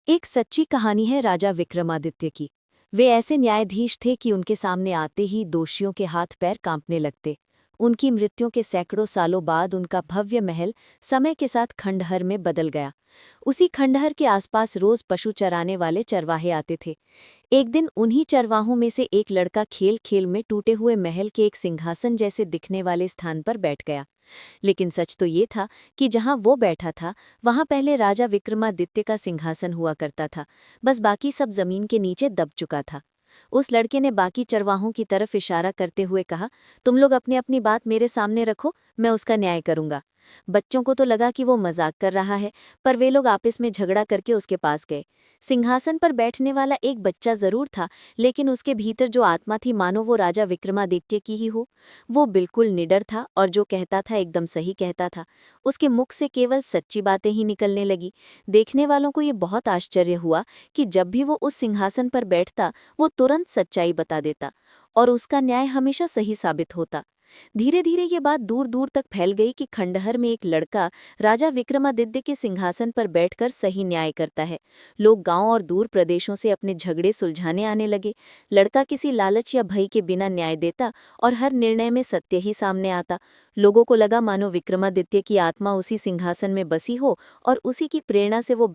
एक सच्ची कहानी है राजा विक्रमादित्य की। वे ऐसे न्यायाधीश थे कि उनके सामने आते ही दोषियों के हाथ पैर कांपने लगते। उनकी मृत्यु के सैकड़ों सालों बाद उनका भव्य महल समय के साथ खंडहर में बदल गया। उसी खंडहर के आसपास रोज पशु चराने वाले चरवाहे आते थे। एक दिन उन्हीं चरवाहों में से एक लड़का खेल खेल में टूटे हुए महल के एक सिंहासन जैसे दिखने वाले स्थान पर बैठ गया। लेकिन सच तो ये था कि जहां वो बैठा था, वहां पहले राजा विक्रमादित्य का सिंहासन हुआ करता था। बस बाकी सब जमीन के नीचे दब चुका था। उस लड़के ने बाकी चरवाहों की तरफ इशारा करते हुए कहा, तुम लोग अपनी अपनी बात मेरे सामने रखो, मैं उसका न्याय करूंगा। बच्चों को तो लगा कि वो मजाक कर रहा है, पर वे लोग आपस में झगड़ा करके उसके पास गए। सिंहासन पर बैठने वाला एक बच्चा जरूर था, लेकिन उसके भीतर जो आत्मा थी मानो वो राजा विक्रमादित्य की ही हो। वो बिल्कुल निडर था और जो कहता था एकदम सही कहता था। उसके मुख से केवल सच्ची बातें ही निकलने लगी। देखने वालों को ये बहुत आश्चर्य हुआ कि जब भी वो उस सिंहासन पर बैठता, वो तुरंत सच्चाई बता देता और उसका न्याय हमेशा सही साबित होता। धीरे धीरे ये बात दूर दूर तक फैल गई कि खंडहर में एक लड़का राजा विक्रमादित्य के सिंहासन पर बैठकर सही न्याय करता है। लोग गांव और दूर प्रदेशों से अपने झगड़े सुलझाने आने लगे। लड़का किसी लालच या भय के बिना न्याय देता और हर निर्णय में सत्य ही सामने आता। लोगों को लगा मानो विक्रमादित्य की आत्मा उसी सिंहासन में बसी हो और उसी की प्रेरणा से वो